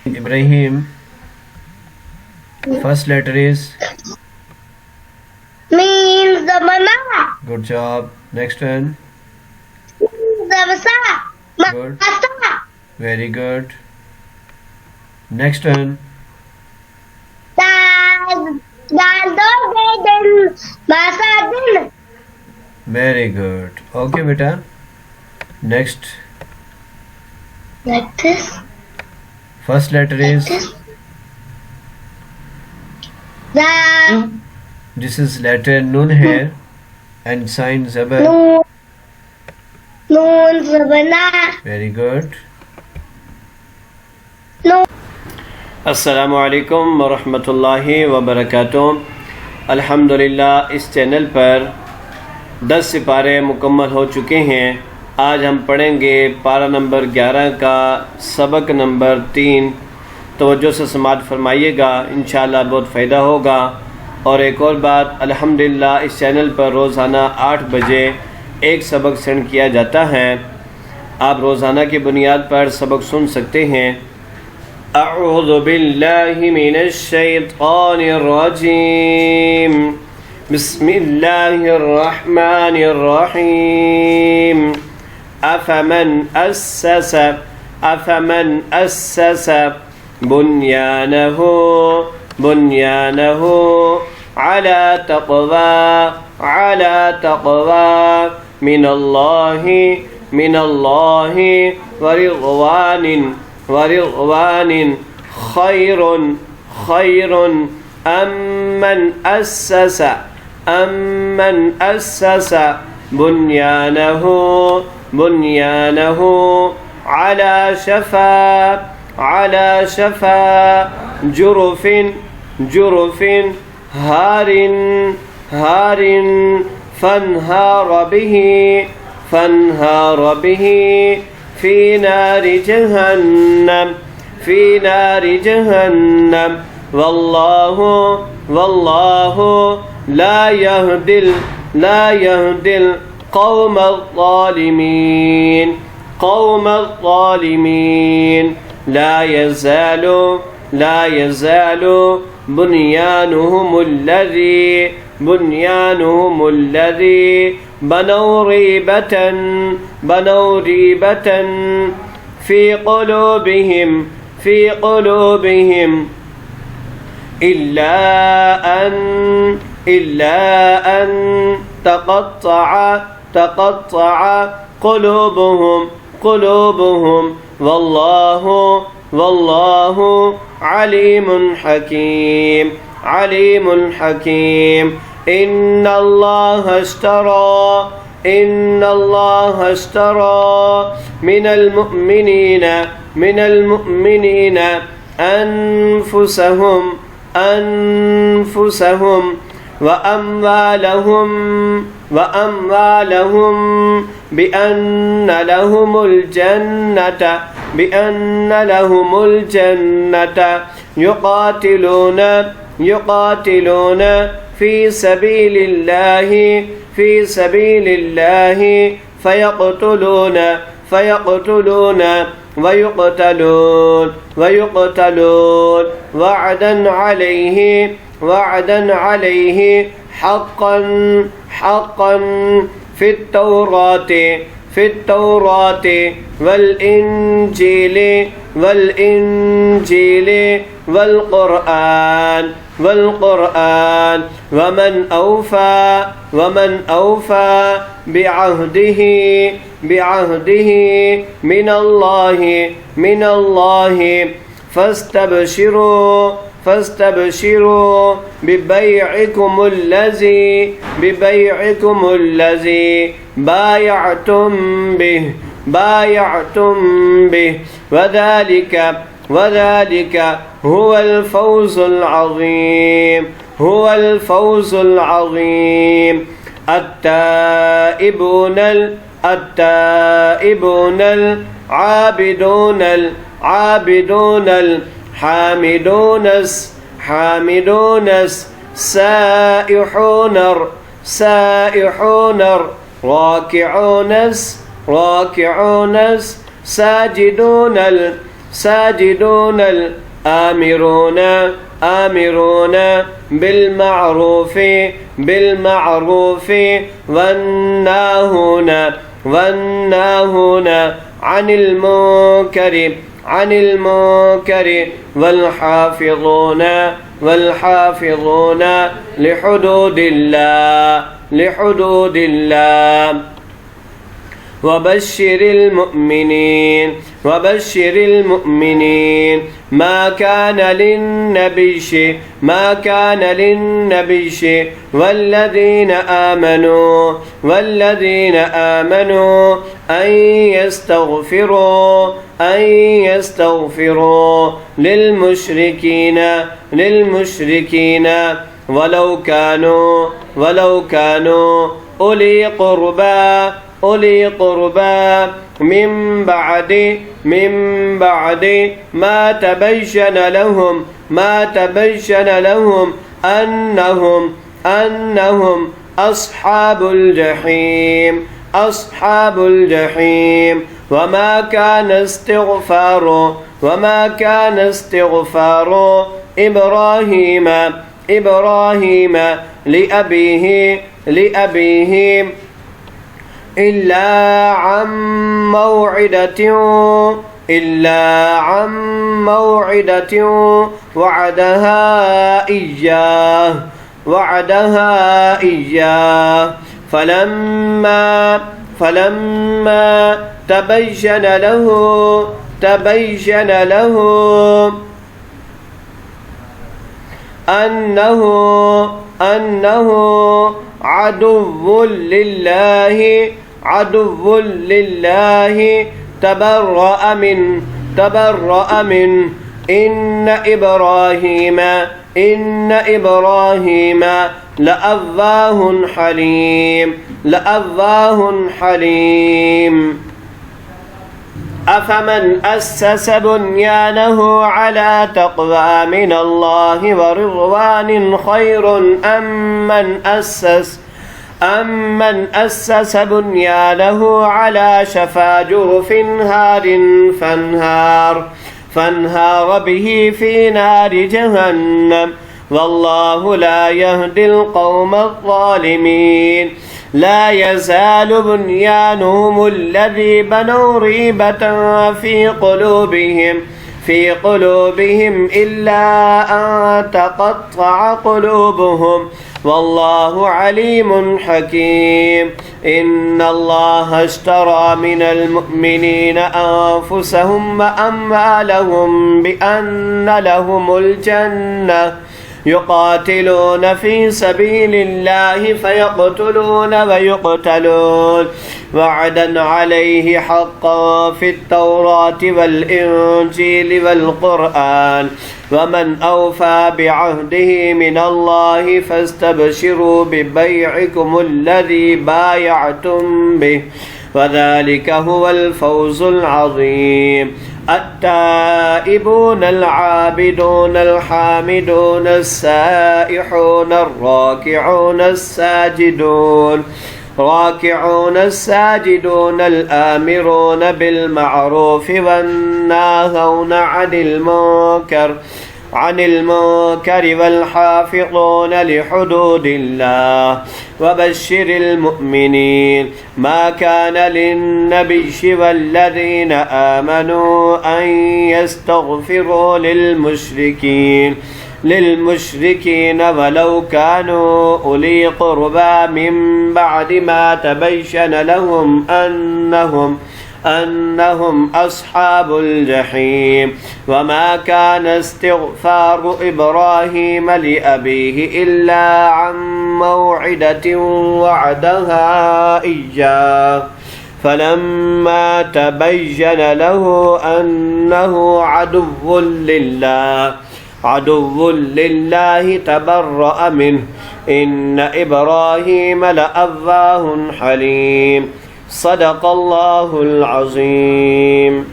Ibrahim, first letter is means the banana. good job. Next one, The sa. good, Masa. very good. Next one, Dal. Dal do din. Masa din. very good. Okay, beta. Next, Like this. first letter is This. The this is letter nun here and sign zabar. noon. Noon the banana. Very good. Noon. अस्सलामु अलैकुम वरहमतुल्लाहि वबरकातुह। अल्हम्दुलिल्लाह इस चैनल पर 10 सिपारे मुकम्मल हो चुके हैं। आज हम पढ़ेंगे पारा नंबर 11 का सबक नंबर 3। तवज्जो से समाअत फरमाइएगा, इंशाअल्लाह बहुत फ़ायदा होगा। और एक और बात, अल्हम्दुलिल्लाह इस चैनल पर रोज़ाना 8 बजे एक सबक सेंड किया जाता है। आप रोज़ाना की बुनियाद पर सबक सुन सकते हैं। अऊज़ु बिल्लाहि मिनश शैतानिर रजीम। बिस्मिल्लाहिर रहमानिर रहीम। अफमन अस्सस बुन्यानहु अला तक़वा मिनल्लाहि वरिज़वानिन खैरुन अम्मन अस्सस बुन्यानहु अला शफा जुरुफिन हारिन फन्हार बिही फी नारि जहन्नम वल्लाहु ला यहदिल قوم الظالمين لا يزال بنيانهم الذي بنوا ريبة في قلوبهم إلا أن تقطع قلوبهم والله عليم حكيم إن الله اشترى من المؤمنين أنفسهم وأموالهم بأن لهم الجنة يقاتلون في سبيل الله فيقتلون ويقتلون وعدا عليه حقا في التوراة والإنجيل والقرآن ومن أوفى بعهده من الله فاستبشروا ببيعكم الذي بايعتم به وذلك هو الفوز العظيم التائبون العابدون الحامدون السائحون راكعون ساجدون ساجدون آمرون بالمعروف والناهون عن المنكر والحافظون لحدود الله وبشر المؤمنين ما كان للنبي والذين آمنوا أن يستغفروا للمشركين ولو كانوا أولي قربى من بعد ما تبين لهم أنهم أصحاب الجحيم وما كان استغفار إبراهيم لأبيه إلا عن موعدة وعدها إياه فلما تبين له أنه عدو لله تبرأ منه إن إبراهيم لأواه حليم أفمن أسس بنيانه على تقوى من الله ورضوان خير أم من أسس بنيانه على شفا جرف هار فانهار به في نار جهنم والله لا يهدي القوم الظالمين لا يزال بنيانهم الذي بنوا ريبة في قلوبهم إلا أن تقطع قلوبهم والله عليم حكيم إن الله اشترى من المؤمنين أنفسهم وأموالهم بأن لهم الجنة يقاتلون في سبيل الله فيقتلون ويقتلون وعدا عليه حقا في التوراة والإنجيل والقرآن ومن أوفى بعهده من الله فاستبشروا ببيعكم الذي بايعتم به وذلك هو الفوز العظيم التائبون العابدون الحامدون السائحون راكعون الساجدون الآمرون بالمعروف والناهون عن المنكر والحافظون لحدود الله وبشر المؤمنين ما كان للنبي والذين آمنوا أن يستغفروا للمشركين ولو كانوا أولي قربى من بعد ما تبين لهم أنهم أصحاب الجحيم وما كان استغفار إبراهيم لأبيه إلا عن موعدة وعدها إياه فلما تبين له أنه عدو لله تبرأ منه إن إبراهيم لأواه حليم صدق الله العظيم